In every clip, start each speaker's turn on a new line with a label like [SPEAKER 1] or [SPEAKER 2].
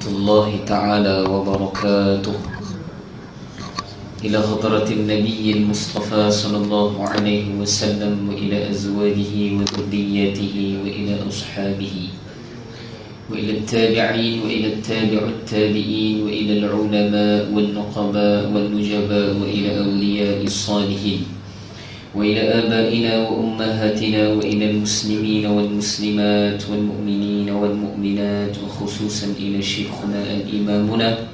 [SPEAKER 1] الله تعالى وبركاته إلى حضرة النبي المصطفى صلى الله عليه وسلم وإلى أزواجه وذريته وإلى أصحابه وإلى التابعين وإلى التابع التابعين وإلى العلماء والنقباء والنجباء وإلى أولياء الصالحين وإلى آبائنا وأمهاتنا وإلى المسلمين والمسلمات والمؤمنين والمؤمنات وخصوصا إلى شيخنا الإمامنا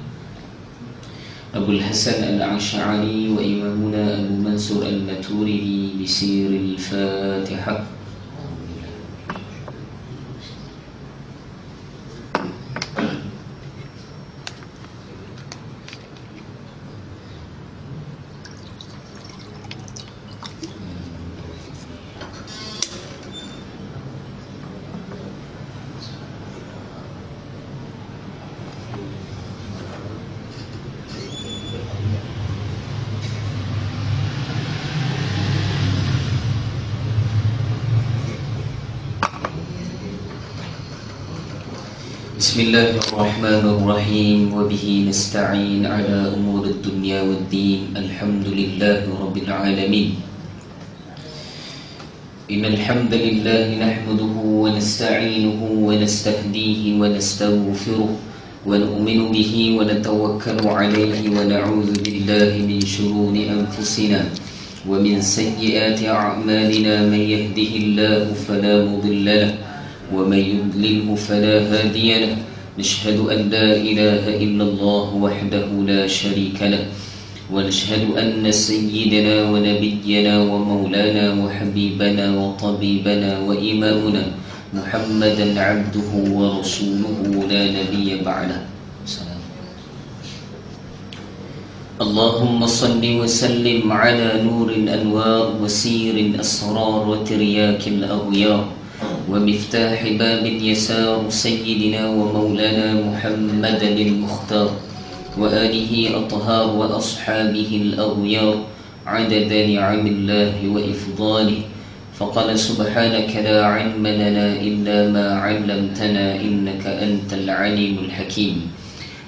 [SPEAKER 1] أبو الحسن الأشعري وإمامنا أبو منصور الماتريدي بسير الفاتحة. بسم الله الرحمن الرحيم وبه نستعين على أمور الدنيا والدين. الحمد لله رب العالمين. إن الحمد لله نحمده ونستعينه ونستهديه ونستغفره ونؤمن به ونتوكل عليه ونعوذ بالله من شرور أنفسنا ومن سيئات أعمالنا. من يهده الله فلا مضل له ومن يضلله فلا هادي له. نشهد أن لا إله إلا الله وحده لا شريك له ونشهد أن سيدنا ونبينا ومولانا وحبيبنا وطبيبنا وإمامنا محمدا عبده ورسوله لا نبي بعده. اللهم صل وسلم على نور الأنوار وسير الأسرار وترياك الأغيار ومفتاح باب اليسار سيدنا ومولانا محمدا المختار وآله أطهار وأصحابه الأغيار عدد نعم الله وإفضاله. فقال سبحانك لا علم لنا إلا ما علمتنا إنك أنت العليم الحكيم.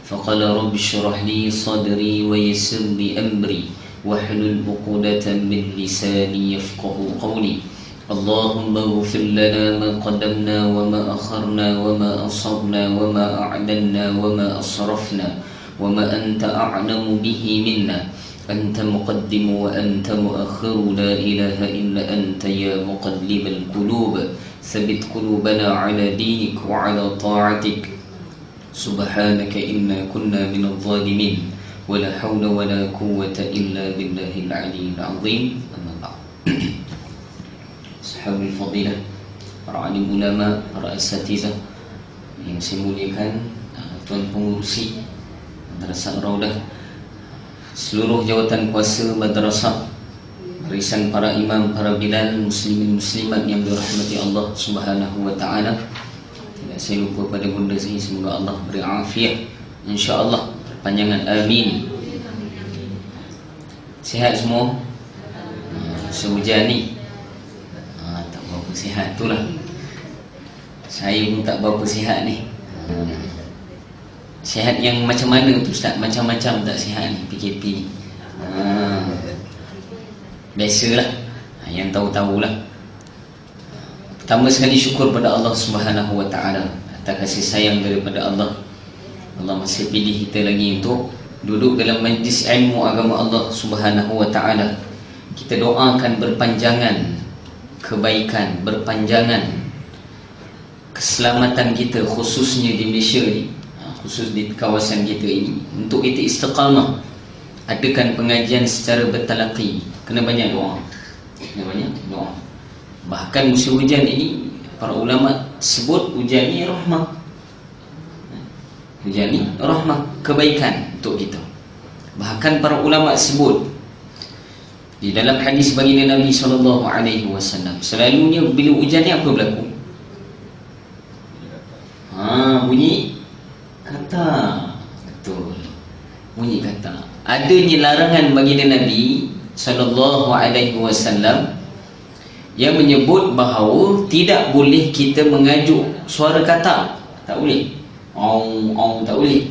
[SPEAKER 1] فقال رب اشرح لي صدري ويسر لي أمري واحلل عقدة من لساني يفقه قولي. اللهم اغفر لنا ما قدمنا وما أخرنا وما أصرنا وما أعلنا وما أسرفنا وما أنت أعلم به منا. أنت مقدم وأنت مؤخر لا إله إلا أنت يا مقلب القلوب. ثبت قلوبنا على دينك وعلى طاعتك. سبحانك إنا كنا من الظالمين ولا حول ولا قوة إلا بالله العلي العظيم. أما بعد. Sahabat fadilah, para alim ulama, para asatizah yang saya muliakan, tuan pengurusi Madrasah Raudah, seluruh jawatan kuasa madrasah, barisan para imam, para bilal, muslimin muslimat yang dirahmati Allah Subhanahu wa taala. Tidak saya lupa pada bunda saya, semoga Allah beri afiat insya-Allah, panjangan amin. Sihat semua? Sehujan ni sihat itulah. Saya pun tak berapa sihat ni. Sihat yang macam mana tu Ustaz? Macam-macam tak sihat ni PKP ni. Biasalah. Yang tahu-tahulah. Pertama sekali syukur pada Allah Subhanahu wa taala atas kasih sayang daripada Allah. Allah masih pilih kita lagi untuk duduk dalam majlis ilmu agama Allah Subhanahu wa taala. Kita doakan berpanjangan kebaikan, berpanjangan keselamatan kita, khususnya di Malaysia ni, khusus di kawasan kita ini, untuk kita istiqamah, adakan pengajian secara bertalaqi. Kena banyak doa, kena banyak doa. Bahkan musim hujan ini, para ulama sebut hujan ni rahmah. Hujan ni rahmah, kebaikan untuk kita. Bahkan para ulama sebut di dalam hadis baginda Nabi SAW, selalunya bila hujan ni apa berlaku? Bunyi kata. Betul, bunyi kata. Adanya larangan baginda Nabi SAW yang menyebut bahawa tidak boleh kita mengajuk suara kata. Tak boleh. Tak boleh.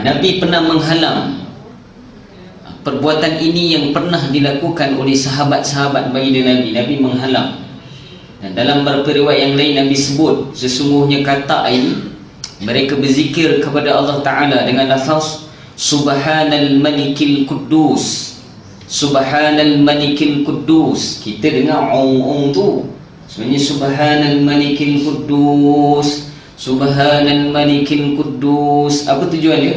[SPEAKER 1] Nabi pernah menghalang perbuatan ini yang pernah dilakukan oleh sahabat-sahabat baginda Nabi. Nabi menghalang. Dan dalam beberapa riwayat yang lain Nabi sebut sesungguhnya kata ini mereka berzikir kepada Allah Ta'ala dengan lafaz Subhanal Malikil Quddus. Subhanal Malikil Quddus. Kita dengar ong tu, sebenarnya Subhanal Malikil Quddus, Subhanal Malikil Quddus. Apa tujuan dia?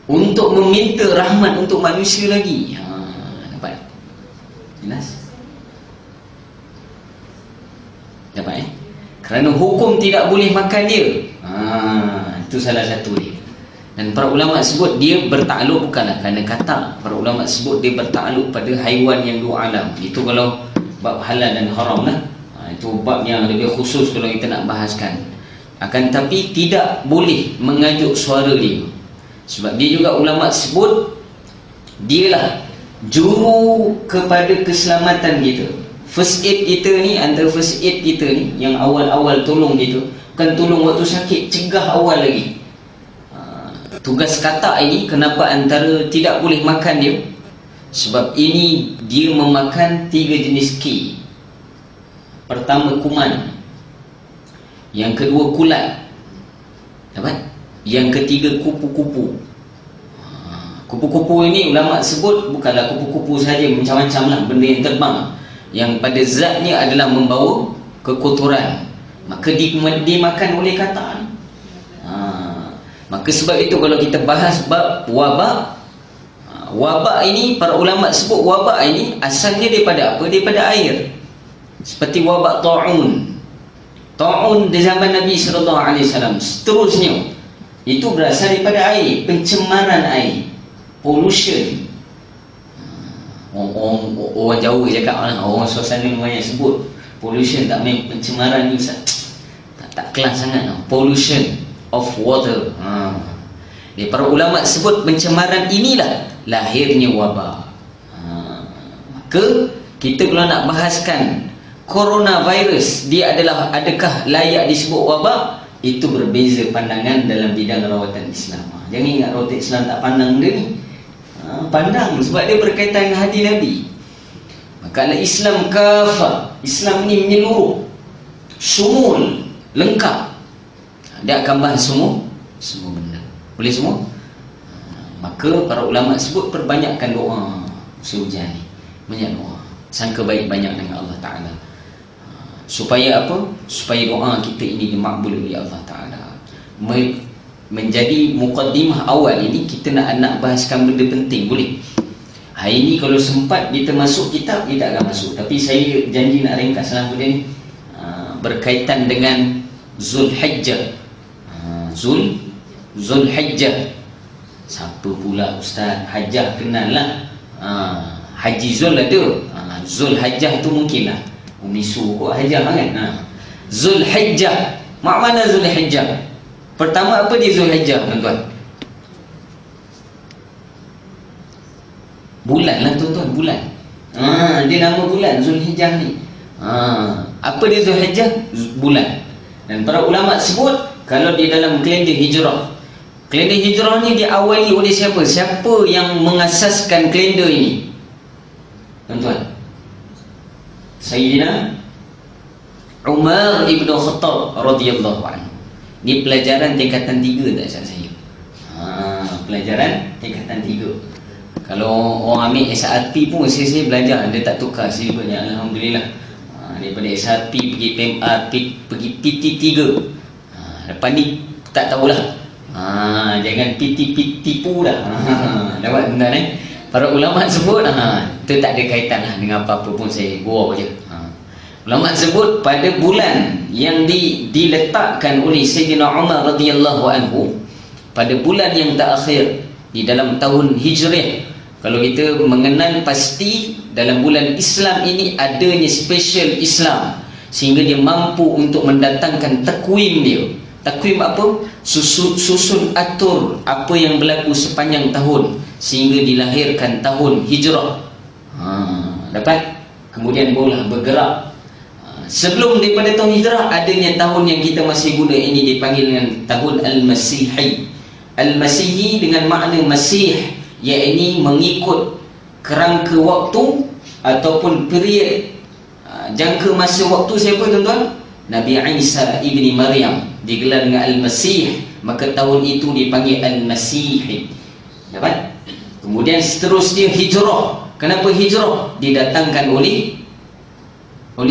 [SPEAKER 1] Untuk meminta rahmat untuk manusia lagi. Dapat? Jelas? Dapat Kerana hukum tidak boleh makan dia. Itu salah satu dia. Dan para ulama sebut dia bertakluk bukanlah kerana kata. Para ulama sebut dia bertakluk pada haiwan yang dua alam. Itu kalau bab halal dan haram lah. Itu bab yang lebih khusus kalau kita nak bahaskan. Akan tapi tidak boleh mengajuk suara dia. Sebab dia juga ulama sebut dialah juru kepada keselamatan kita. First aid kita ni, antara first aid kita ni yang awal-awal tolong kita, bukan tolong waktu sakit, cegah awal lagi. Tugas katak ini kenapa antara tidak boleh makan dia? Sebab ini dia memakan 3 jenis K. Pertama kuman, yang kedua kulat, dapat? Yang ketiga kupu-kupu. Kupu-kupu ini ulama sebut bukanlah kupu-kupu saja, macam-macam lah benda yang terbang, yang pada zatnya adalah membawa kekotoran. Maka dimakan oleh katak. Maka sebab itu kalau kita bahas bab wabak, wabak ini para ulama sebut wabak ini asalnya daripada apa? Daripada air. Seperti wabak ta'un. Ta'un di zaman Nabi SAW. Seterusnya itu berasal daripada air, pencemaran air, pollution. Orang jauh cakap lah, orang suasana banyak sebut pollution, tak main pencemaran ni Ustaz. Tak kelas sangat. Pollution of water. Para ulama sebut pencemaran inilah lahirnya wabak. Maka kita kalau nak bahaskan coronavirus, dia adalah adakah layak disebut wabak? Itu berbeza pandangan dalam bidang rawatan Islam. Jangan ingat rawatan Islam tak pandang dia ni. Pandang sebab dia berkaitan dengan hadis Nabi. Maka Islam kafah, Islam ni menyeluruh, syumul, lengkap. Dia akan bahas semua benda. Boleh semua? Maka para ulama sebut perbanyakkan doa musim hujan ni. Banyak doa, sangka baik banyak dengan Allah Ta'ala. Supaya apa? Supaya doa kita ini dimakbul oleh Allah Ta'ala. Menjadi muqaddimah awal ini kita nak bahaskan benda penting. Boleh? Hari ini kalau sempat kita masuk kitab, kita akan masuk. Tapi saya janji nak ringkaslah benda ni. Berkaitan dengan Zulhijjah. Zulhijjah. Siapa pula Ustaz? Hajjah kenal lah. Haji Zul ada. Zulhijjah tu mungkin lah Umi Su kot Hajjah kan. Zulhijjah. Mak mana Zulhijjah? Pertama apa dia Zulhijjah tuan-tuan? Bulan lah tuan-tuan, bulan. Dia nama bulan Zulhijjah ni. Apa dia Zulhijjah? Bulan. Dan para ulama sebut kalau di dalam kalender hijrah, kalender hijrah ni diawali oleh siapa? Siapa yang mengasaskan kalender ini? Tuan-tuan, Sayyidina Umar ibn Khattab radhiyallahu anhu. Ni pelajaran tingkatan 3 tak Ustaz saya? Pelajaran tingkatan 3. Kalau orang ambil SRP pun saya belajar, dia tak tukar silibusnya, alhamdulillah. Daripada SRP pergi PMR, pergi PT3. Lepas ni tak tahulah. Jangan PT tipu dah. Dapat tuan-tuan Para ulama sebut itu tak ada kaitan lah dengan apa-apa pun, saya gurau je. Ulama sebut pada bulan yang diletakkan oleh Sayyidina Umar radhiyallahu anhu, pada bulan yang terakhir di dalam tahun Hijriah. Kalau kita mengenal pasti dalam bulan Islam ini adanya special Islam, sehingga dia mampu untuk mendatangkan takwim dia. Takwim apa? Susun atur apa yang berlaku sepanjang tahun sehingga dilahirkan tahun Hijrah. Dapat? Kemudian barulah bergerak Sebelum daripada tahun hijrah, adanya tahun yang kita masih guna ini dipanggil dengan tahun Al-Masihi. Al-Masihi dengan makna Masih, iaitu mengikut kerangka waktu ataupun period, jangka masa waktu siapa tuan-tuan? Nabi Isa ibni Maryam digelar dengan Al-Masih, maka tahun itu dipanggil Al-Masihi. Dapat? Kemudian seterusnya hijrah. Kenapa hijrah? Didatangkan oleh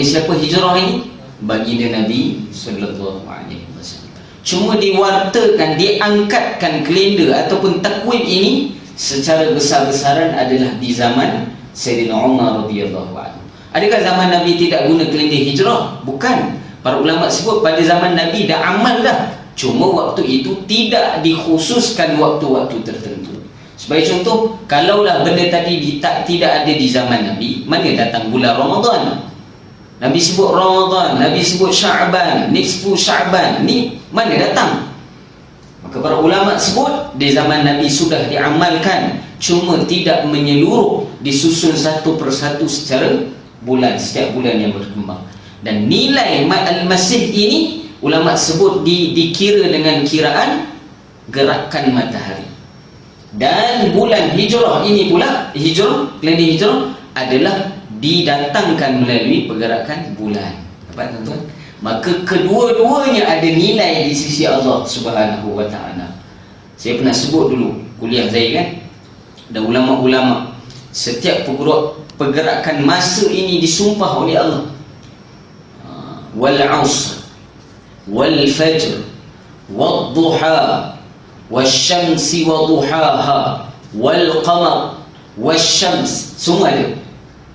[SPEAKER 1] siapa hijrah ini? Baginda Nabi sallallahu alaihi wasallam. Cuma diwartakan, diangkatkan kalender ataupun takwim ini secara besar-besaran adalah di zaman Sayyidina Umar radhiyallahu anhu. Adakah zaman Nabi tidak guna kalender hijrah? Bukan. Para ulama sebut pada zaman Nabi dah amal dah. Cuma waktu itu tidak dikhususkan waktu-waktu tertentu. Sebagai contoh, kalaulah benda tadi tidak ada di zaman Nabi, mana datang bulan Ramadan? Nabi sebut Ramadan, Nabi sebut Sya'ban, nisfu Sya'ban, ni mana datang? Maka para ulama sebut di zaman Nabi sudah diamalkan, cuma tidak menyeluruh, disusun satu persatu secara bulan, setiap bulan yang berkembang. Dan nilai Al-Masih ini ulama sebut dikira dengan kiraan gerakan matahari. Dan bulan hijrah ini pula, kalender hijrah adalah didatangkan melalui pergerakan bulan. Dapat tuan-tuan? Maka kedua-duanya ada nilai di sisi Allah Subhanahu wa taala. Saya pernah sebut dulu kuliah saya kan, dan ulama-ulama setiap pergerakan masa ini disumpah oleh Allah. Wal 'asr wal fajr wad duha wasyamsi wa duhaha wal qamar wasyams, semua ada.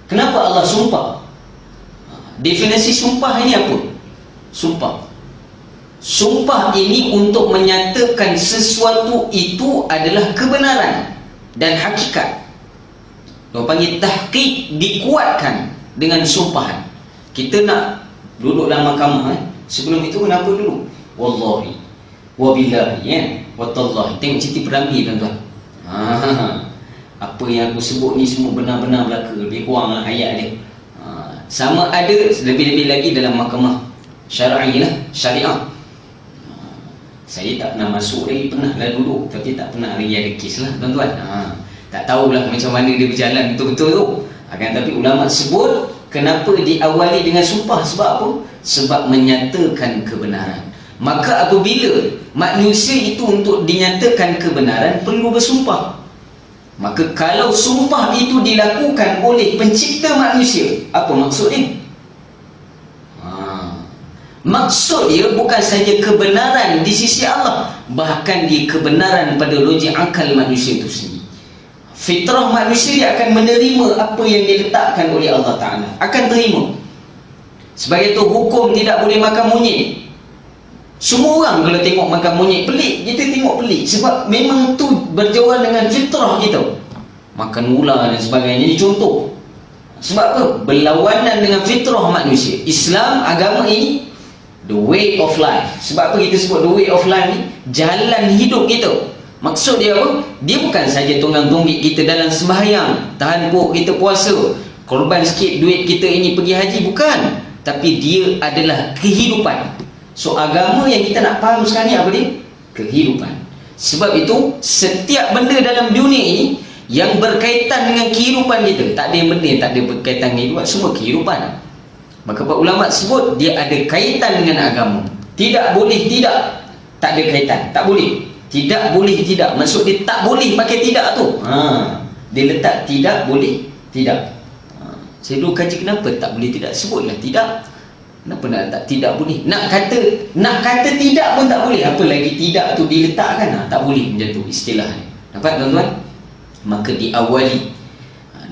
[SPEAKER 1] Kenapa Allah sumpah? Definisi sumpah ini apa? Sumpah ini untuk menyatakan sesuatu itu adalah kebenaran dan hakikat. Orang panggil tahqiq, dikuatkan dengan sumpahan. Kita nak duduk dalam mahkamah, sebelum itu kenapa dulu? Wallahi, wabillahi, watallahi. Tengok Siti Peramli tuan-tuan. Apa yang aku sebut ni semua benar-benar berlaku. Lebih kurang lah ayat dia. Sama ada lebih-lebih lagi dalam mahkamah syar'i lah, syariah. Saya tak pernah masuk lagi, pernah lah dulu, tapi tak pernah lagi ada kes lah tuan-tuan. Tak tahulah macam mana dia berjalan betul-betul tu. Tapi ulama sebut kenapa diawali dengan sumpah? Sebab apa? Sebab menyatakan kebenaran. Maka apabila manusia itu untuk dinyatakan kebenaran perlu bersumpah. Maka kalau sumpah itu dilakukan oleh pencipta manusia, apa maksud dia? Maksud dia bukan saja kebenaran di sisi Allah, bahkan dia kebenaran pada logik akal manusia itu sendiri. Fitrah manusia dia akan menerima apa yang diletakkan oleh Allah Ta'ala, akan terima. Sebagai itu hukum tidak boleh makan monyet. Semua orang kalau tengok makan monyet pelik, kita tengok pelik sebab memang tu berjauhan dengan fitrah kita. Makan ular dan sebagainya, ini contoh. Sebab apa? Berlawanan dengan fitrah manusia. Islam, agama ini the way of life. Sebab apa kita sebut the way of life ni? Jalan hidup kita. Maksud dia apa? Dia bukan saja tunggang tunggik kita dalam sembahyang, tahan perut kita puasa, korban sikit duit kita ini pergi haji, bukan. Tapi dia adalah kehidupan. So agama yang kita nak faham sekarang ni apa dia? Kehidupan. Sebab itu setiap benda dalam dunia ini yang berkaitan dengan kehidupan kita, tak ada yang benda tak ada berkaitan dengan kehidupan, semua kehidupan. Maka para ulama sebut dia ada kaitan dengan agama. Tidak boleh tidak, tak ada kaitan, tak boleh. Tidak boleh tidak, maksud dia tak boleh pakai tidak tu. Dia letak tidak boleh tidak. Saya dulu kaji kenapa tak boleh tidak, sebutlah tidak. Kenapa nak letak tidak boleh? Nak kata tidak pun tak boleh, apa lagi tidak tu diletakkan. Tak boleh macam tu istilahnya. Dapat tuan-tuan? Maka diawali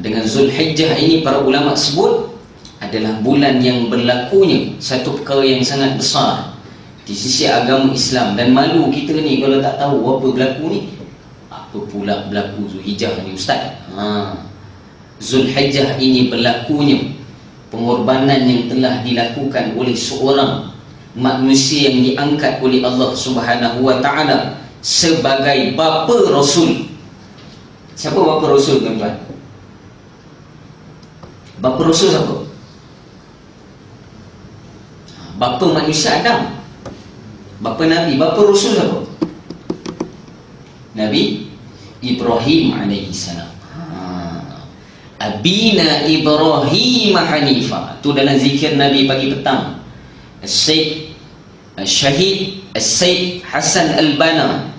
[SPEAKER 1] dengan Zulhijjah ini, para ulama sebut adalah bulan yang berlakunya satu perkara yang sangat besar di sisi agama Islam. Dan malu kita ni kalau tak tahu apa berlaku ni. Apa pula berlaku Zulhijjah ni ustaz? Zulhijjah ini berlakunya pengorbanan yang telah dilakukan oleh seorang manusia yang diangkat oleh Allah Subhanahu wa taala sebagai bapa Rasul. Siapa bapa Rasul tuan-tuan? Bapa Rasul siapa? Bapa manusia Adam. Bapa Nabi, bapa Rasul apa? Nabi Ibrahim alaihi salam. Abina Ibrahim Hanifa. Itu dalam zikir Nabi pagi petang. Syekh Syahid Syekh Hasan Al-Banna,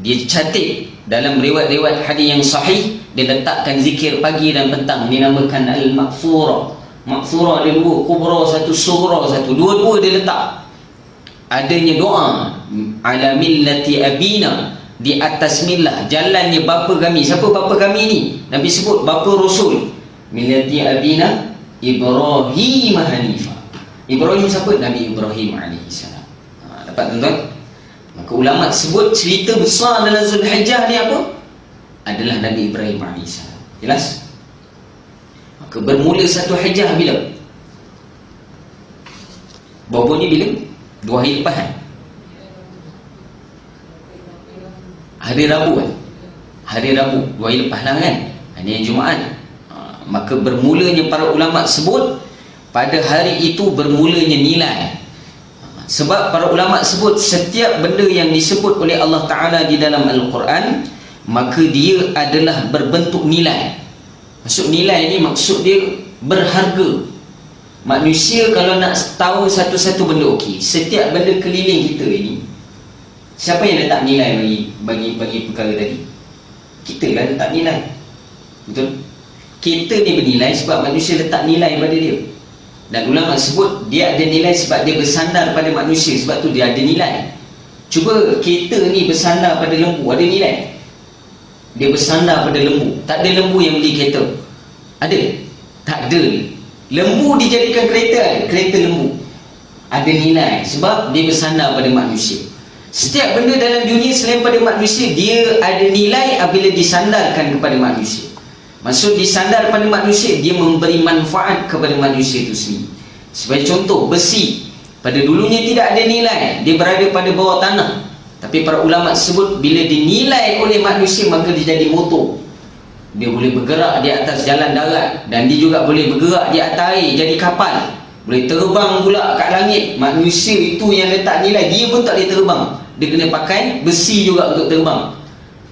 [SPEAKER 1] dia catat dalam riwayat-riwayat hadis yang sahih, dia letakkan zikir pagi dan petang, dinamakan Al-Maghfurah. Maghfurah dia dua, kubra satu, sughra satu, dua-dua dia letak. Adanya doa ala millati abina, di atas millah, jalannya bapa kami. Siapa bapa kami ni? Nabi sebut bapa Rasul. Millati abina Ibrahim Hanifa. Ibrahim siapa? Nabi Ibrahim alaihi salam. Dapat tuan-tuan? Maka ulama sebut cerita besar dalam Zulhijjah ni apa? Adalah Nabi Ibrahim alaihi salam. Jelas? Maka bermula satu Hijjah bila? Berapa ni bila? 2 hari lepas kan? Hari Rabu kan? Hari Rabu 2 hari lepas lah kan? Ini yang Jumaat. Maka bermulanya para ulama sebut pada hari itu bermulanya nilai. Sebab para ulama sebut setiap benda yang disebut oleh Allah Ta'ala di dalam Al-Quran, maka dia adalah berbentuk nilai. Maksud nilai ni maksud dia berharga. Manusia kalau nak tahu satu-satu benda, okey, setiap benda keliling kita ini, siapa yang letak nilai bagi perkara tadi? Kita lah letak nilai. Betul? Kita ni bernilai sebab manusia letak nilai pada dia. Dan ulama sebut dia ada nilai sebab dia bersandar pada manusia, sebab tu dia ada nilai. Cuba kita ni bersandar pada lembu, ada nilai? Dia bersandar pada lembu. Tak ada lembu yang beli kereta. Ada? Tak ada. Lembu dijadikan kereta, kereta lembu. Ada nilai sebab dia bersandar pada manusia. Setiap benda dalam dunia selain pada manusia, dia ada nilai apabila disandarkan kepada manusia. Maksud disandar pada manusia, dia memberi manfaat kepada manusia itu sendiri. Sebagai contoh, besi pada dulunya tidak ada nilai, dia berada pada bawah tanah. Tapi para ulama sebut bila dinilai oleh manusia, maka dia jadi motor. Dia boleh bergerak di atas jalan darat, dan dia juga boleh bergerak di atas air, jadi kapal. Boleh terbang pula kat langit. Manusia itu yang letak nilai, dia pun tak boleh terbang. Dia kena pakai besi juga untuk terbang.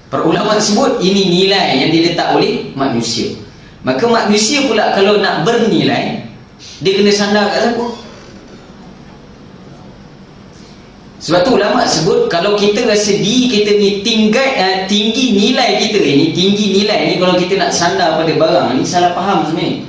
[SPEAKER 1] Para ulama sebut ini nilai yang diletak oleh manusia. Maka manusia pula kalau nak bernilai, dia kena sandar kat siapa? Sebab tu ulama sebut kalau kita rasa diri kita ni tinggi nilai kita ini, tinggi nilai ni, kalau kita nak sandar pada barang ni, salah faham sebenarnya.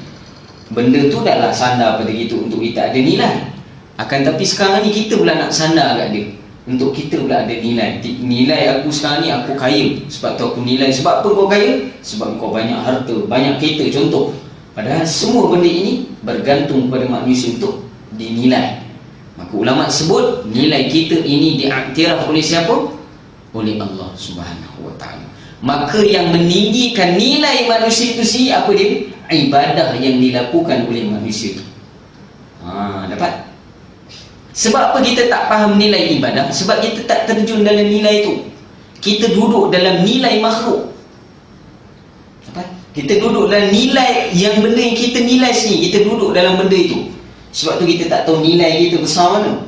[SPEAKER 1] Benda tu dah lah sandar pada kita untuk kita ada nilai. Akan tapi sekarang ni kita pula nak sandar kat dia untuk kita pula ada nilai. Nilai aku sekarang ni, aku kaya, sebab tu aku nilai. Sebab apa kau kaya? Sebab kau banyak harta, banyak kereta, contoh. Padahal semua benda ini bergantung pada manusia untuk dinilai. Maka ulama sebut nilai kita ini diiktiraf oleh siapa? Oleh Allah Subhanahu wa ta'ala. Maka yang meninggikan nilai manusia itu sendiri apa dia? Ibadah yang dilakukan oleh manusia itu. Dapat? Sebab apa kita tak faham nilai ibadah? Sebab kita tak terjun dalam nilai itu. Kita duduk dalam nilai makhluk. Dapat? Kita duduk dalam nilai yang benda yang kita nilai sendiri. Kita duduk dalam benda itu. Sebab tu kita tak tahu nilai kita besar mana.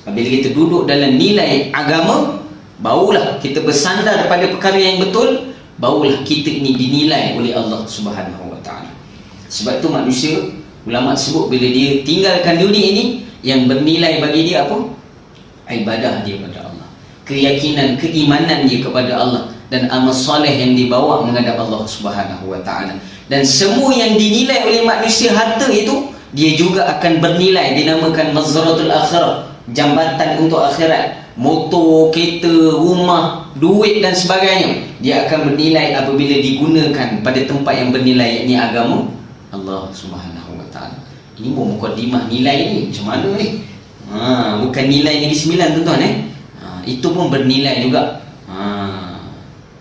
[SPEAKER 1] Bila kita duduk dalam nilai agama, barulah kita bersandar pada perkara yang betul, barulah kita ini dinilai oleh Allah Subhanahu wa ta'ala. Sebab tu manusia, ulama sebut bila dia tinggalkan dunia ini, yang bernilai bagi dia apa? Ibadah dia kepada Allah, keyakinan, keimanan dia kepada Allah, dan amal soleh yang dibawa menghadap Allah Subhanahu wa ta'ala. Dan semua yang dinilai oleh manusia, harta itu, dia juga akan bernilai, dinamakan mazratul akhirah, jambatan untuk akhirat. Motor, kereta, rumah, duit dan sebagainya, dia akan bernilai apabila digunakan pada tempat yang bernilai, yakni agama Allah Subhanahu wa ta'ala. Ini pun mukadimah nilai ni. Macam mana ni? Bukan nilai Negeri Sembilan tuan-tuan itu pun bernilai juga.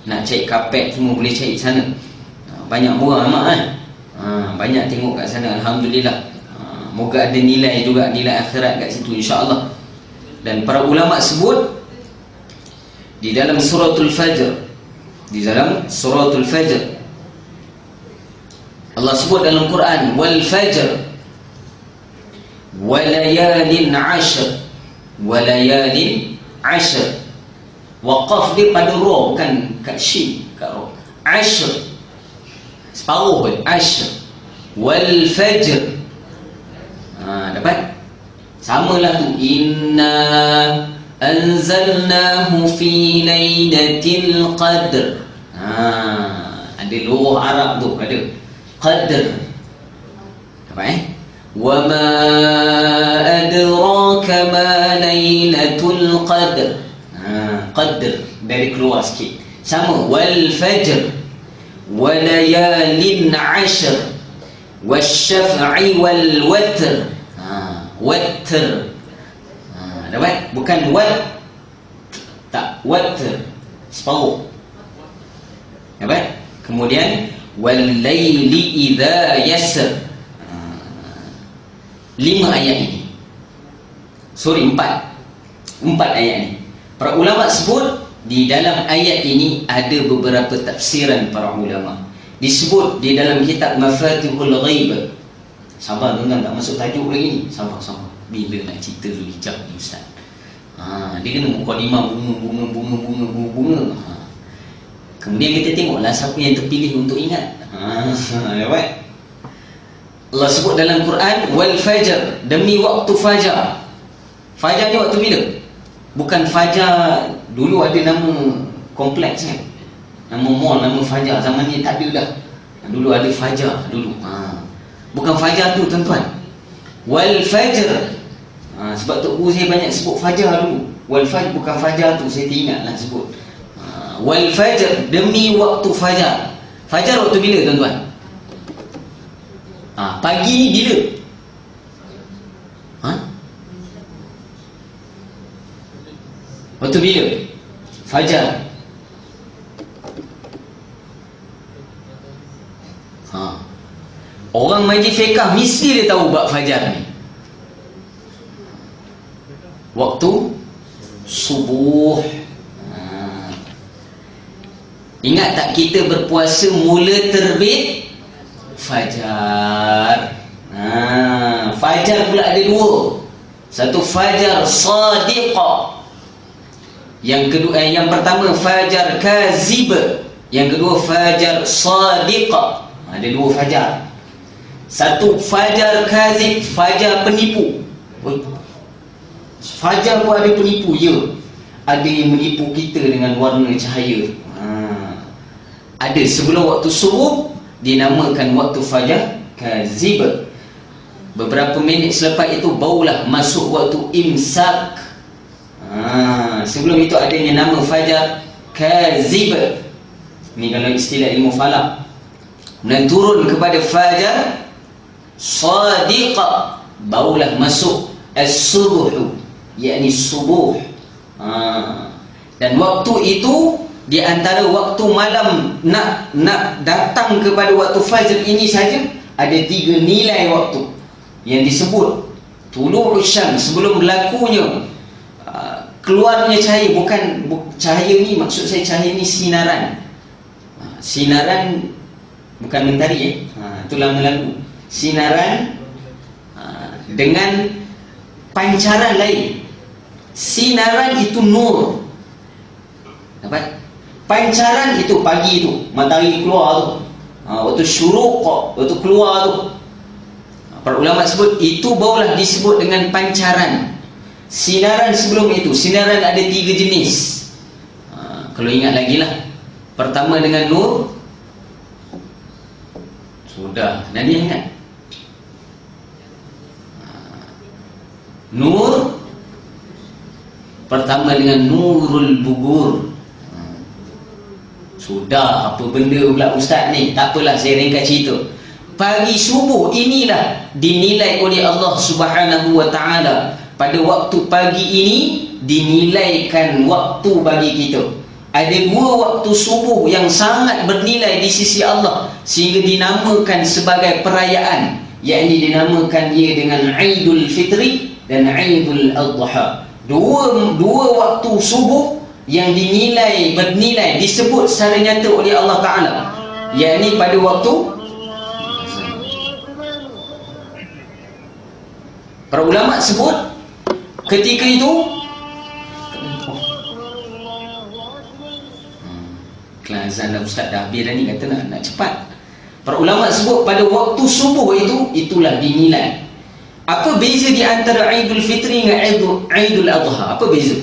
[SPEAKER 1] Nak cari kapet semua boleh cari sana. Banyak murah amat kan? Banyak tengok kat sana, alhamdulillah. Moga ada nilai juga, nilai akhirat kat situ insya-Allah. Dan para ulama sebut di dalam suratul Fajr, di dalam suratul Fajr, Allah sebut dalam Quran, wal fajr, walayalin ashr, walayalin ashr. Waqaf dia pada ra, bukan kat shin, kat ra. Ashr, separuh pun, ashr. Wal fajr, dapat? Samalah tu. Inna anzalnahu fi lailatul qadr. Ada lurah Arab tu, ada qadr. Apa wa ma adraka ma lailatul qadr. Qadr dari keluar sikit. Sama. Wal fajr wa layalin ashr wasyaf'i wal watr. Watr, dapat? Bukan wat, tak, watr, separuh, dapat? Kemudian wal laili idza yasr. 5 ayat ini, sorry, 4 ayat ini. Para ulama sebut di dalam ayat ini ada beberapa tafsiran para ulama. Disebut di dalam kitab Mafatihul Ghaib. Sabar tuan-tuan, tak masuk tajuk lagi ni. Sabar. Bila nak cerita dulu hijab ni ustaz? Dia kena mukadimah bunga. Kemudian kita tengoklah siapa yang terpilih untuk ingat. Dapat? Allah sebut dalam Quran, wal fajr, demi waktu fajar. Fajar ni waktu bila? Bukan fajar, dulu ada nama kompleks kan, nama mall, nama fajar. Zaman ni tak ada dah. Dulu ada fajar dulu. Bukan fajar tu tuan-tuan, wal fajr. Sebab Tok Guru saya banyak sebut fajar dulu. Wal fajr, bukan fajar tu, saya teringatlah sebut. Wal fajr, demi waktu fajar. Fajar waktu bila tuan-tuan? Pagi ni bila? Waktu bila? Fajar. Orang majlis fiqah mesti dia tahu bab fajar ni. Waktu subuh. Ingat tak kita berpuasa mula terbit fajar. Fajar pula ada 2. Satu fajar sadiqah. Yang kedua, yang pertama fajar kazib. Yang kedua fajar sadiqah. Ada 2 fajar. Satu fajar kazib, fajar penipu. Fajar pun ada penipu, ya. Ada yang menipu kita dengan warna cahaya. Ada sebelum waktu subuh dinamakan waktu fajar kazib. Beberapa minit selepas itu barulah masuk waktu imsak. Sebelum itu adanya nama fajar kazib. Ini kalau istilah ilmu falak. Dan turun kepada fajar sadiqah, barulah masuk as-subuh, yakni subuh. Dan waktu itu di antara waktu malam nak datang kepada waktu fajr ini saja ada 3 nilai waktu yang disebut tulu'u syams, sebelum berlakunya keluarnya cahaya. Bukan cahaya ni, maksud saya cahaya ni sinaran. Sinaran bukan mentari itulah lagu. Sinaran dengan pancaran lain. Sinaran itu nur, dapat? Pancaran itu pagi tu, matahari keluar tu, waktu syuruq, waktu keluar tu. Para ulama sebut itu barulah disebut dengan pancaran. Sinaran sebelum itu, sinaran ada 3 jenis. Kalau ingat lagi lah. Pertama dengan nur. Sudah, Nadia ingat? Nur pertama dengan nurul bugur. Sudah, apa benda pula ustaz ni? Tak apalah, saya ringkas cerita. Pagi subuh inilah dinilai oleh Allah Subhanahu wa ta'ala. Pada waktu pagi ini dinilaikan waktu bagi kita. Ada 2 waktu subuh yang sangat bernilai di sisi Allah, sehingga dinamakan sebagai perayaan, yakni dinamakan ia dengan Aidul Fitri dan Aidul Adha. Dua waktu subuh yang bernilai disebut secara nyata oleh Allah Ta'ala, yakni pada waktu Para ulama sebut ketika itu azan dah ustaz, dah habis dah ni, kata nak cepat. Para ulama sebut pada waktu subuh itu, itulah dinilai. Apa beza di antara Aidul Fitri dengan Aidul Adha? Apa beza?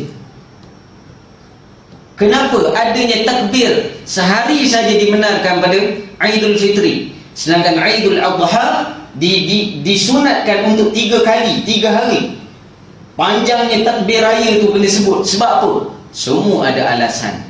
[SPEAKER 1] Kenapa adanya takbir sehari saja dibenarkan pada Aidul Fitri, sedangkan Aidul Adha disunatkan untuk 3 kali, 3 hari? Panjangnya takbir raya itu benda sebut. Sebab apa? Semua ada alasan.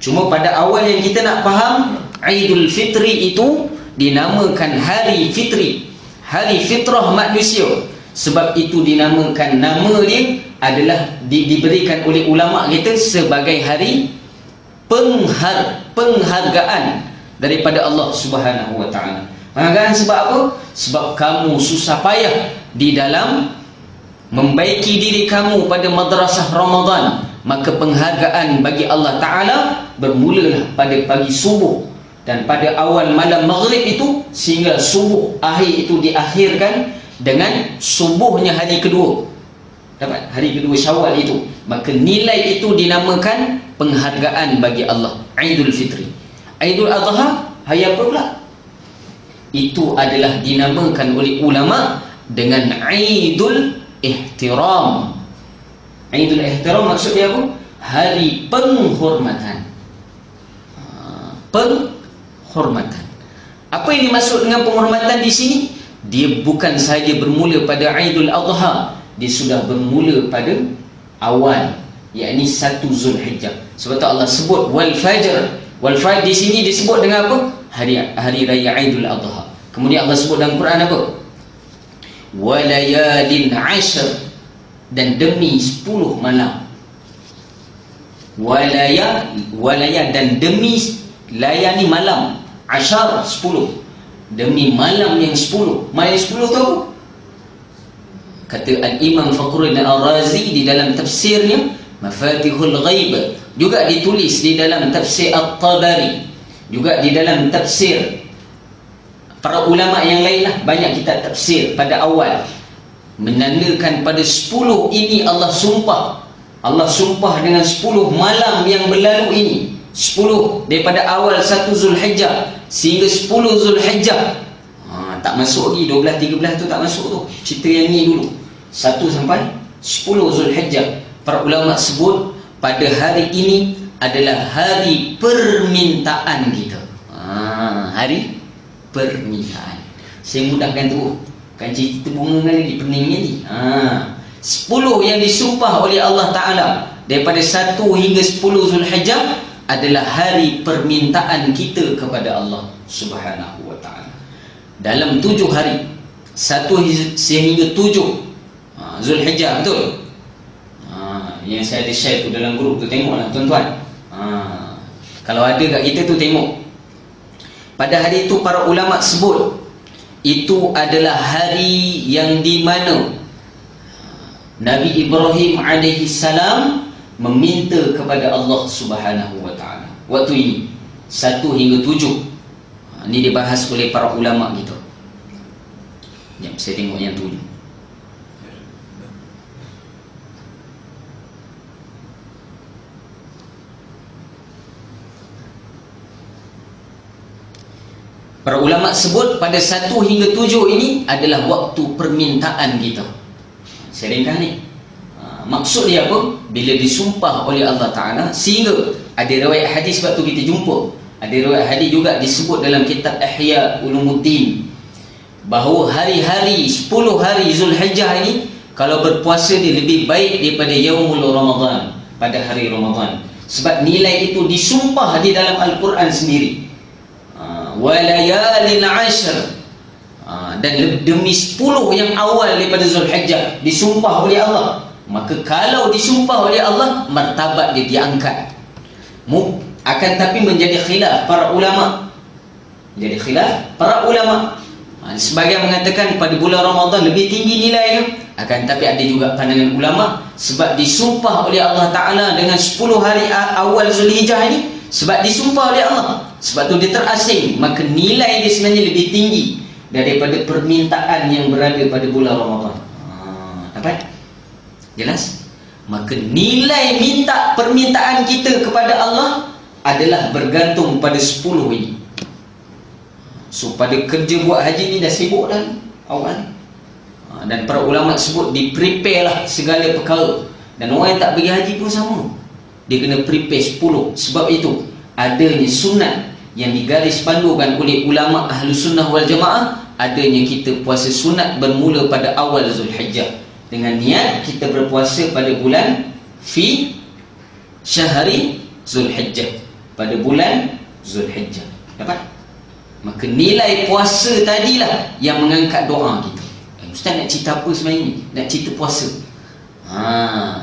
[SPEAKER 1] Cuma pada awal yang kita nak faham, Aidul Fitri itu dinamakan hari fitri, hari fitrah manusia. Sebab itu dinamakan, nama dia adalah diberikan oleh ulama kita sebagai hari penghargaan daripada Allah Subhanahu wa taala. Penghargaan sebab apa? Sebab kamu susah payah di dalam membaiki diri kamu pada madrasah Ramadan, maka penghargaan bagi Allah Ta'ala bermulalah pada pagi subuh, dan pada awal malam maghrib itu sehingga subuh akhir itu diakhirkan dengan subuhnya hari kedua, dapat hari kedua Syawal itu, maka nilai itu dinamakan penghargaan bagi Allah. Aidul Fitri. Aidul Adha hari apa pula? Itu adalah dinamakan oleh ulama dengan Aidul Ihtiram. Aidul Ihtiram maksudnya apa? Hari penghormatan. Penghormatan. Apa yang dimaksud dengan penghormatan di sini? Dia bukan sahaja bermula pada Aidul Adha, dia sudah bermula pada awal, yakni 1 Zulhijjah. Sebab tu Allah sebut wal fajr. Wal fajr di sini disebut dengan apa? Hari raya Aidul Adha. Kemudian Allah sebut dalam Quran apa? Walayalin 'ashr, dan demi 10 malam. Walaya dan demi layani malam, asyar 10, demi malam yang 10. Malam yang 10 tu apa? Kata Al-Imam Fakhruddin Ar-Razi di dalam tafsirnya Mafatihul Ghaib, juga ditulis di dalam tafsir At-Tabari, juga di dalam tafsir para ulama yang lainlah, banyak kitab tafsir pada awal menandakan pada 10 ini Allah sumpah. Allah sumpah dengan 10 malam yang berlalu ini, 10 daripada awal 1 Zulhijjah sehingga 10 Zulhijjah. Tak masuk lagi 12, 13 tu tak masuk tu. Cerita yang ni dulu 1 sampai 10 Zulhijjah. Para ulama sebut pada hari ini adalah hari permintaan kita. Hari permintaan. Saya mudahkan tu, kan cerita bunga lagi pening ni. 10 yang disumpah oleh Allah Ta'ala daripada 1 hingga 10 Zulhijjah adalah hari permintaan kita kepada Allah Subhanahu wa Ta'ala. Dalam 7 hari, 1 sehingga 7 Zulhijjah, betul? Yang saya ada share tu dalam grup tu, tengoklah tuan-tuan. Kalau ada kat kita tu, tengok. Pada hari itu para ulama sebut itu adalah hari yang di mana Nabi Ibrahim alaihi salam meminta kepada Allah Subhanahu wa taala. Waktu ini 1 hingga 7. Ini dibahas oleh para ulama gitu. Jom saya tengok yang 7. Para ulama sebut pada 1 hingga 7 ini adalah waktu permintaan kita. Saya ringkas ni. Maksud dia apa? Bila disumpah oleh Allah Ta'ala, sehingga ada riwayat hadis, sebab tu kita jumpa. Ada riwayat hadis juga disebut dalam kitab Ihya Ulumuddin, bahawa hari-hari 10 hari Zulhijjah ini, kalau berpuasa dia lebih baik daripada Yaumul Ramadan, pada hari Ramadan. Sebab nilai itu disumpah di dalam Al-Quran sendiri. Walayalin 'ashr, dan demi 10 yang awal daripada Zulhijjah disumpah oleh Allah. Maka kalau disumpah oleh Allah, martabat dia diangkat. Akan tapi menjadi khilaf para ulama. Jadi khilaf para ulama. Sebagian mengatakan pada bulan Ramadan lebih tinggi nilainya. Akan tapi ada juga pandangan ulama, sebab disumpah oleh Allah Ta'ala dengan 10 hari awal Zulhijjah ini, sebab disumpah oleh Allah, sebab tu dia terasing, maka nilai dia sebenarnya lebih tinggi daripada permintaan yang berada pada bulan Ramadan. Dapat? Jelas? Maka nilai permintaan kita kepada Allah adalah bergantung pada 10 ini. So pada kerja buat haji ni dah sibuk dah awal. Dan para ulama sebut di-prepare lah segala perkara. Dan orang yang tak pergi haji pun sama, dia kena prepare 10. Sebab itu adanya sunat yang digaris pandukan oleh ulama ahlu sunnah wal jamaah, adanya kita puasa sunat bermula pada awal Zulhijjah, dengan niat kita berpuasa pada bulan fi syahri Zulhijjah, pada bulan Zulhijjah. Dapat? Maka nilai puasa tadilah yang mengangkat doa kita. Ustaz nak cerita apa sebenarnya ni? Nak cerita puasa.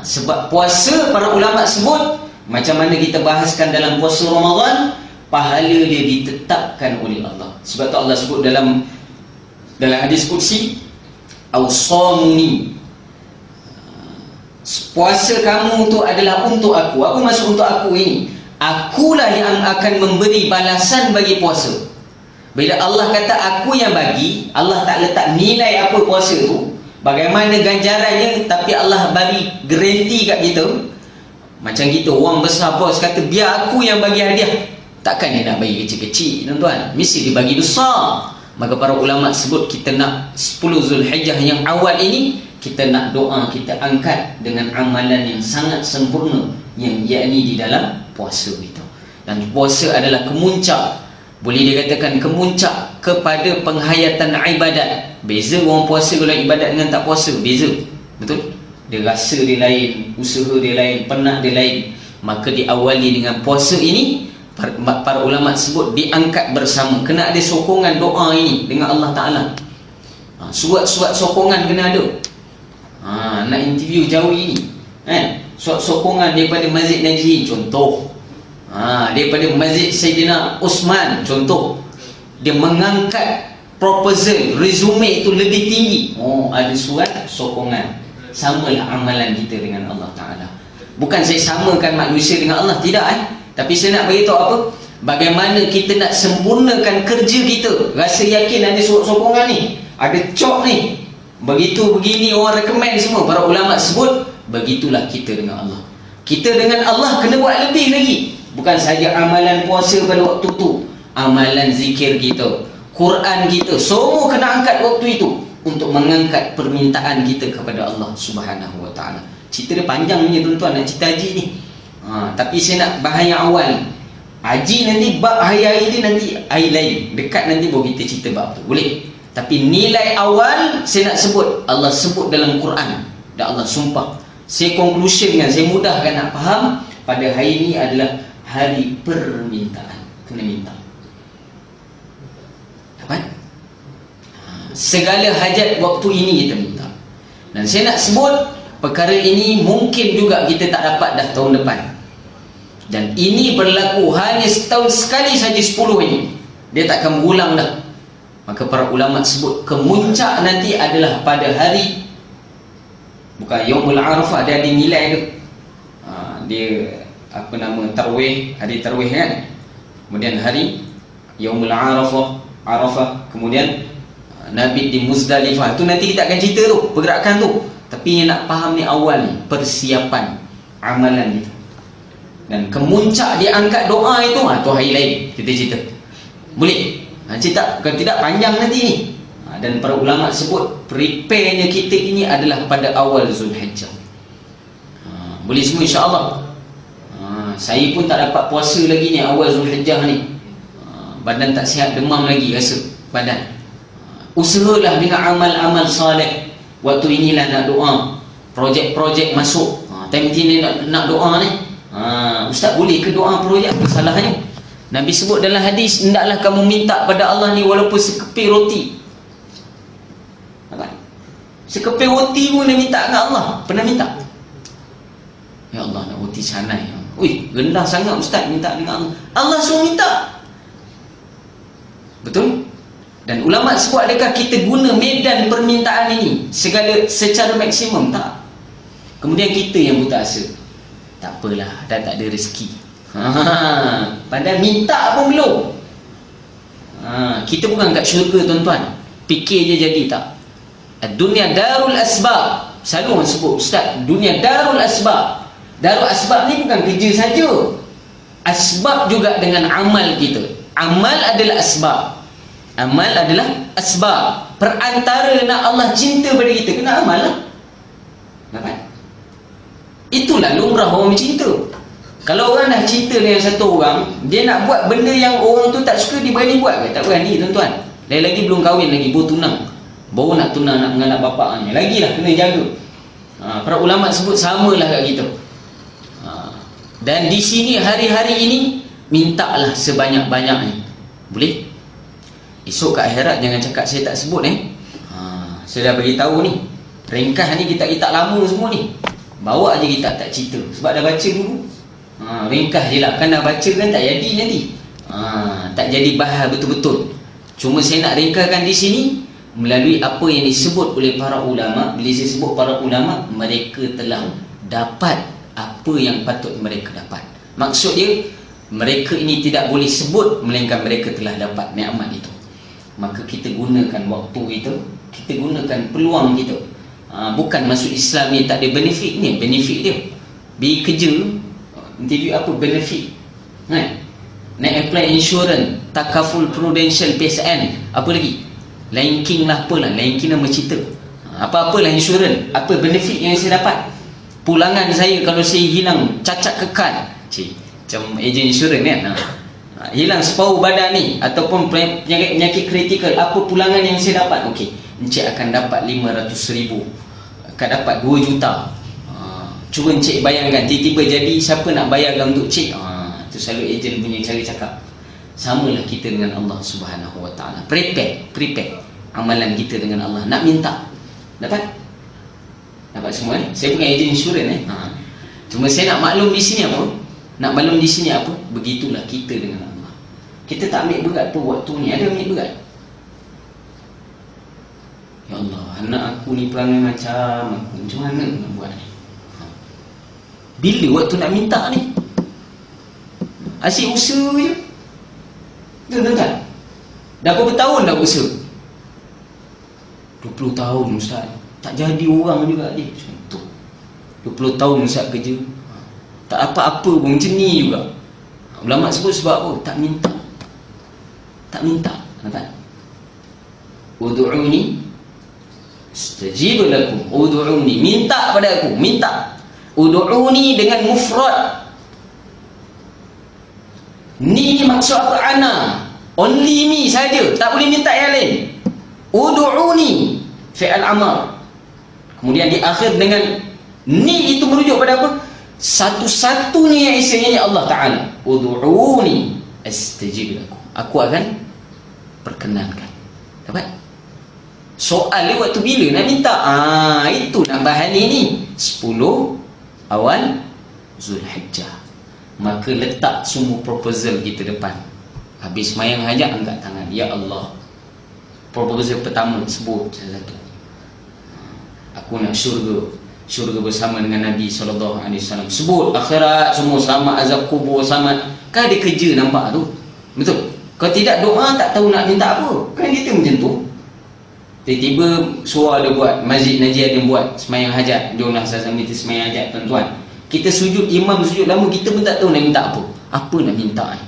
[SPEAKER 1] Sebab puasa para ulama sebut, macam mana kita bahaskan dalam puasa Ramadan, pahala dia ditetapkan oleh Allah. Sebab tu Allah sebut dalam hadis qudsi, awsamuni, puasa kamu tu adalah untuk aku. Apa maksud untuk aku ini? Akulah yang akan memberi balasan bagi puasa. Bila Allah kata aku yang bagi, Allah tak letak nilai apa puasa tu, bagaimana ganjarannya, tapi Allah bagi garanti kat kita. Macam gitu, orang besar bos kata biar aku yang bagi hadiah, takkan dia nak bagi kecil-kecil, tuan-tuan, mesti dia bagi besar. Maka para ulama sebut kita nak 10 Zulhijjah yang awal ini, kita nak doa kita angkat dengan amalan yang sangat sempurna, yang yakni di dalam puasa itu. Dan puasa adalah kemuncak, boleh dikatakan kemuncak kepada penghayatan ibadat. Beza orang puasa kalau ibadat dengan tak puasa, beza. Betul? Dia rasa dia lain, usaha dia lain, penat dia lain. Maka diawali dengan puasa ini, para ulama sebut diangkat bersama. Kena ada sokongan doa ini dengan Allah Ta'ala. Surat-surat sokongan kena ada. Nak interview jauh ini, surat sokongan daripada Masjid Najli contoh, daripada Masjid Sayyidina Osman contoh. Dia mengangkat proposal, resume itu lebih tinggi. Ada surat sokongan. Samalah amalan kita dengan Allah Ta'ala. Bukan saya samakan manusia dengan Allah, tidak. Tapi saya nak beritahu apa? Bagaimana kita nak sempurnakan kerja kita. Rasa yakin ada surat sokongan ni, ada cop ni, begitu begini orang recommend semua. Para ulama sebut begitulah kita dengan Allah. Kita dengan Allah kena buat lebih lagi. Bukan saja amalan puasa pada waktu tu, amalan zikir kita, Quran kita, semua kena angkat waktu itu untuk mengangkat permintaan kita kepada Allah Subhanahu Wa Taala. Cerita dia panjang ni tuan-tuan, nak cerita haji ni. Tapi saya nak bahas yang awal. Haji nanti bab hari-hari ni nanti hari lain, dekat nanti baru kita cerita bab tu, boleh? Tapi nilai awal saya nak sebut, Allah sebut dalam Quran, dan Allah sumpah. Saya conclusion kan, saya mudahkan nak faham. Pada hari ini adalah hari permintaan. Kena minta. Dapat? Segala hajat waktu ini kita minta. Dan saya nak sebut perkara ini mungkin juga kita tak dapat dah tahun depan. Dan ini berlaku hanya setahun sekali saja 10 ini. Dia tak akan berulang dah. Maka para ulama sebut kemuncak nanti adalah pada hari, bukan Yaumul Arafah, dia ada nilai tu. Dia apa nama, tarwih, hari tarwih kan. Kemudian hari Yaumul Arafah, kemudian Nabi di Muzdalifah. Tu nanti kita akan cerita tu, pergerakan tu. Tapi yang nak faham ni awal ni, persiapan amalan itu. Dan kemuncak dia angkat doa itu, tu hari lain kita cerita. Boleh? Cerita, bukan tidak panjang nanti ni. Dan para ulama sebut prepare-nya kita ini adalah pada awal Zulhijjah. Boleh semua insya-Allah. Saya pun tak dapat puasa lagi ni awal Zulhijjah ni. Badan tak sihat, demam lagi rasa badan. Usahalah dengan amal-amal soleh. Waktu inilah nak doa, projek-projek masuk. Time ni nak doa ni. Ustaz boleh ke doa projek? Salahnya Nabi sebut dalam hadis, hendaklah kamu minta pada Allah ni walaupun sekeping roti. Sekeping roti pun dia minta dengan Allah. Pernah minta? Ya Allah, nak roti canai. Rendah sangat ustaz minta dengan Allah. Allah suruh minta. Betul? Dan ulama sebut, adakah kita guna medan permintaan ini segala secara maksimum? Tak. Kemudian kita yang buta asa, tak apalah, dah tak ada rezeki. Padahal minta pun belum. Kita bukan kat syurga tuan-tuan, fikir je jadi tak. Dunia darul asbab. Selalu orang sebut, Ustaz, dunia darul asbab. Darul asbab ni bukan kerja saja. Asbab juga dengan amal kita. Amal adalah asbab. Amal adalah asbab. Perantara nak Allah cinta pada kita, kena amal lah. Dapat? Itulah lumrah orang cinta. Kalau orang dah cinta dengan satu orang, dia nak buat benda yang orang tu tak suka, dia berani buat ke? Tak berani, tuan-tuan. Lagi belum kahwin lagi, baru tunang. Baru nak tunang, nak menganak bapaknya. Lagilah kena jaga. Para ulama sebut samalah kat kita. Dan di sini hari-hari ini mintalah sebanyak-banyaknya. Boleh? Esok kat akhirat jangan cakap saya tak sebut Saya dah bagi tahu ni. Ringkas ni kita lama semua ni. Bawa aja kita tak cerita. Sebab dah baca dulu. Ringkas je lah. Kan dah baca kan tak jadi nanti. Tak jadi bahas betul-betul. Cuma saya nak ringkaskan di sini melalui apa yang disebut oleh para ulama. Bila saya sebut para ulama, mereka telah dapat apa yang patut mereka dapat. Maksud dia, mereka ini tidak boleh sebut melainkan mereka telah dapat nikmat itu. Maka kita gunakan waktu kita, kita gunakan peluang kita. Bukan masuk Islam ni tak ada benefit ni, benefit dia. Pergi kerja, interview apa benefit? Nak apply insurans, takaful prudential PSN, apa lagi? Linking lah apalah, linking nama cerita. Apa-apalah insurans, apa benefit yang saya dapat? Pulangan saya kalau saya hilang cacat kekal, macam ejen insurans kan, hilang separuh badan ni ataupun penyakit kritikal, apa pulangan yang saya dapat? Okey, encik akan dapat 500,000, akan dapat 2 juta. Cuba encik bayangkan, tiba-tiba jadi, siapa nak bayarkan untuk cik? Itu selalu ejen punya cara cakap. Samalah kita dengan Allah Subhanahu Wa Taala. Prepare amalan kita dengan Allah. Nak minta, dapat semua Saya bukan ejen insurans Cuma saya nak maklum di sini apa? Nak maklum di sini apa? Begitulah kita dengan Allah. Kita tak ambil berat pun waktu ni. Ada ambil berat? Ya Allah, anak aku ni perangai macam aku, macam mana nak buat ni? Bila waktu nak minta ni? Asyik usaha je. Tuan-tuan, dah berapa tahun dah usaha? 20 tahun Ustaz. Tak jadi orang juga dia. Contoh 20 tahun Ustaz kerja, tak apa-apa pun, macam ni juga. Ulama sebut sebab apa? Tak minta. Tak minta. Nampak? Ud'uni astajib lakum. Ud'uni, minta pada aku, minta. Ud'uni dengan mufrad. Ni maksud apa? Ana, only me saja, tak boleh minta yang lain. Ud'uni fi'al amar. Kemudian di akhir dengan ni, itu merujuk pada apa? Satu-satunya yang isinya Allah Ta'ala. Ud'uni astajib lakum. Aku akan perkenankan. Dapat? Soal dia waktu bila nak minta? Itu nak bahas ni 10 awal Zulhijjah. Maka letak semua proposal kita depan. Habis semayang hajat, angkat tangan. Ya Allah, proposal pertama sebut satu. Aku nak syurga bersama dengan Nabi SAW. Sebut akhirat semua, selamat azab kubur, selamat. Kan ada kerja nampak tu. Betul? Kalau tidak doa, tak tahu nak minta apa. Kan kita macam tu. Tiba-tiba suara dia buat, Masjid Najiyah dia buat semayang hajat. Jomlah sama kita semayang hajat, tuan-tuan. Kita sujud, imam sujud lama, kita pun tak tahu nak minta apa. Apa nak minta ni?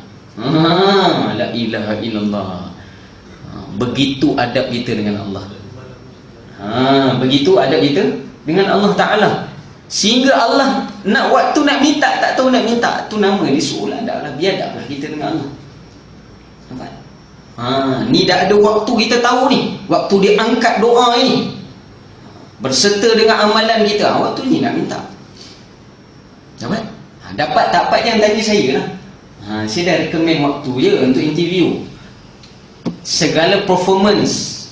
[SPEAKER 1] La ilaha illallah. Begitu adab kita dengan Allah. Begitu adab kita dengan Allah Ta'ala. Sehingga Allah nak waktu nak minta, tak tahu nak minta. Tu nama dia suruh adab lah. Biadab lah kita dengan Allah. Nampak? Ni dah ada waktu kita tahu ni. Waktu dia angkat doa ni, berserta dengan amalan kita. Waktu ni nak minta. Dapat? Dapat tak dapat jangan tanya saya lah. Saya dah recommend waktu je untuk interview. Segala performance,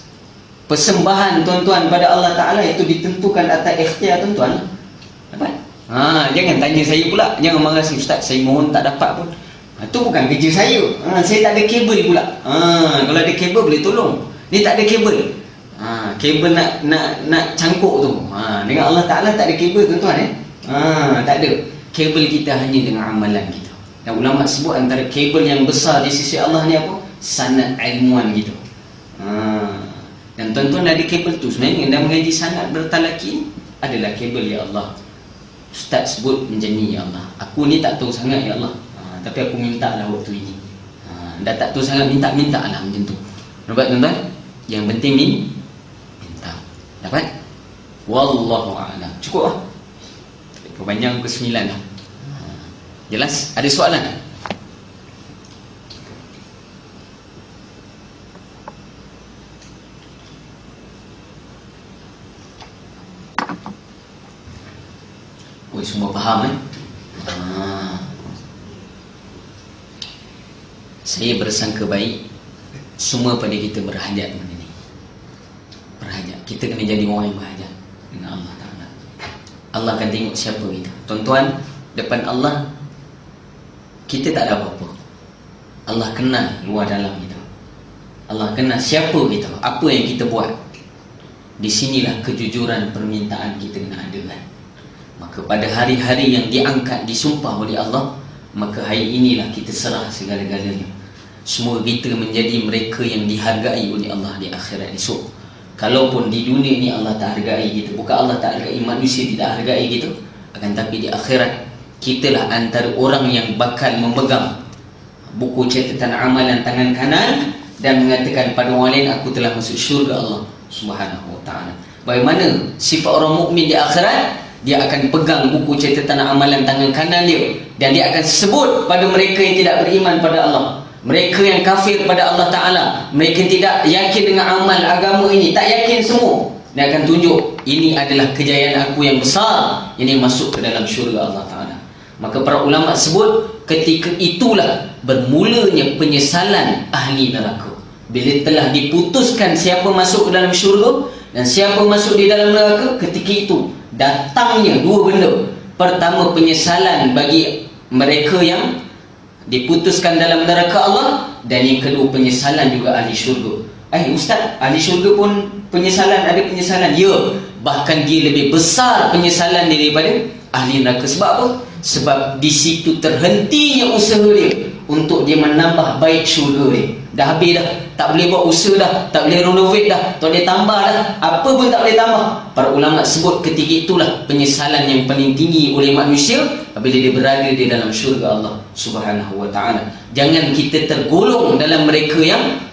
[SPEAKER 1] persembahan tuan-tuan pada Allah Ta'ala itu ditentukan atas ikhtiar tuan-tuan. Dapat? Jangan tanya saya pula. Jangan marah saya, Ustaz, saya mohon tak dapat pun. Itu bukan kerja saya. Saya tak ada kabel pula. Kalau ada kabel boleh tolong. Ni tak ada kabel. Kabel nak cangkuk tu. Dengan Allah Ta'ala tak ada kabel tuan-tuan. Tak ada. Kabel kita hanya dengan amalan kita. Dan ulama sebut antara kabel yang besar di sisi Allah ni apa? Sanad ilmuan kita. Dan tuan-tuan ada kabel tu. Sebenarnya dah mengaji sanad bertalaki, adalah kabel ya Allah. Ustaz sebut macam ni ya Allah. Aku ni tak tahu sangat ya Allah. Tapi aku minta lah waktu ini. Dah tak tahu sangat, minta lah macam tu. Nampak tuan-tuan? Yang penting ni minta. Dapat? Wallahu a'lam. Cukup lah. Panjang ke 9 lah. Jelas? Ada soalan tak? Oh, semua faham Saya bersangka baik semua pada kita berhajat benda ni. Berhajat. Kita kena jadi orang yang berhajat dengan Allah Ta'ala. Allah akan tengok siapa kita. Tuan-tuan, depan Allah kita tak ada apa-apa. Allah kenal luar dalam kita. Allah kenal siapa kita, apa yang kita buat. Di sinilah kejujuran permintaan kita kena adakan. Maka pada hari-hari yang diangkat, disumpah oleh Allah, maka hari inilah kita serah segala-galanya. Semua kita menjadi mereka yang dihargai oleh Allah di akhirat esok. Kalaupun di dunia ni Allah tak hargai kita, bukan Allah tak hargai manusia, tidak hargai kita, akan tapi di akhirat kitalah antara orang yang bakal memegang buku catatan amalan tangan kanan dan mengatakan pada orang lain, aku telah masuk syurga Allah Subhanahu wa ta'ala. Bagaimana sifat orang mukmin di akhirat? Dia akan pegang buku catatan amalan tangan kanan dia, dan dia akan sebut pada mereka yang tidak beriman pada Allah, mereka yang kafir pada Allah Ta'ala, mereka yang tidak yakin dengan amal agama ini, tak yakin semua. Dia akan tunjuk, ini adalah kejayaan aku yang besar, ini masuk ke dalam syurga Allah Ta'ala. Maka para ulama sebut, ketika itulah bermulanya penyesalan ahli neraka. Bila telah diputuskan siapa masuk ke dalam syurga dan siapa masuk di dalam neraka, ketika itu datangnya dua benda. Pertama, penyesalan bagi mereka yang diputuskan dalam neraka Allah, dan yang kedua, penyesalan juga ahli syurga. Ustaz, ahli syurga pun penyesalan, ada penyesalan? Ya, bahkan dia lebih besar penyesalan daripada ahli neraka. Sebab apa? Sebab di situ terhentinya usaha dia untuk dia menambah baik syurga dia. Dah habis dah, tak boleh buat usaha dah, tak boleh renovate dah, tak boleh tambah dah, apa pun tak boleh tambah. Para ulama sebut ketika itulah penyesalan yang paling tinggi oleh manusia apabila dia berada di dalam syurga Allah Subhanahu wa ta'ala. Jangan kita tergolong dalam mereka yang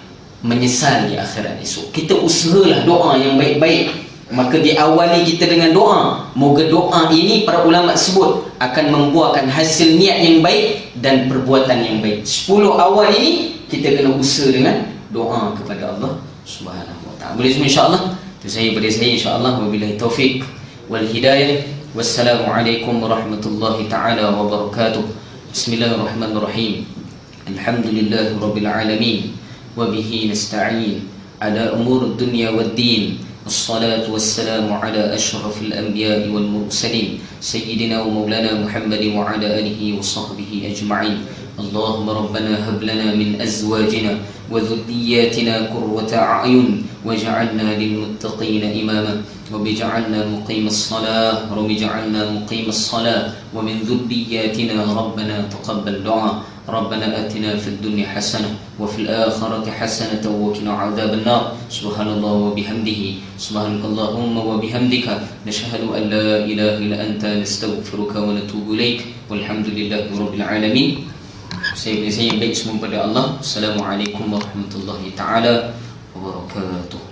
[SPEAKER 1] menyesal di akhirat esok. Kita usahalah doa yang baik-baik. Maka diawali kita dengan doa. Moga doa ini para ulama sebut akan membuahkan hasil niat yang baik dan perbuatan yang baik. 10 awal ini kita kena usaha dengan doa kepada Allah Subhanahu wa ta'ala. Boleh semua insya-Allah? Itu saya pada saya insya-Allah. Wabillahi taufik wal hidayah. Wassalamualaikum warahmatullahi taala wabarakatuh. Bismillahirrahmanirrahim. Alhamdulillahirabbil alamin wa bihi nasta'in ala umur dunya waddin. الصلاة والسلام على أشرف الأنبياء والمرسلين سيدنا ومولانا محمد وعلى آله وصحبه أجمعين. اللهم ربنا هب لنا من أزواجنا وذرياتنا قرة أعين واجعلنا للمتقين إماما وبجعلنا مقيم الصلاة ومن ذرياتنا ربنا تقبل دعاء. ربنا آتنا في الدنيا حسنة وفي الآخرة حسنة وقنا عذاب النار. سبحان الله وبحمده سبحانك اللهم وبحمدك نشهد أن لا إله إلا أنت نستغفرك ونتوب إليك والحمد لله رب العالمين. Saya baik semua pada Allah. Assalamualaikum warahmatullahi taala wabarakatuh.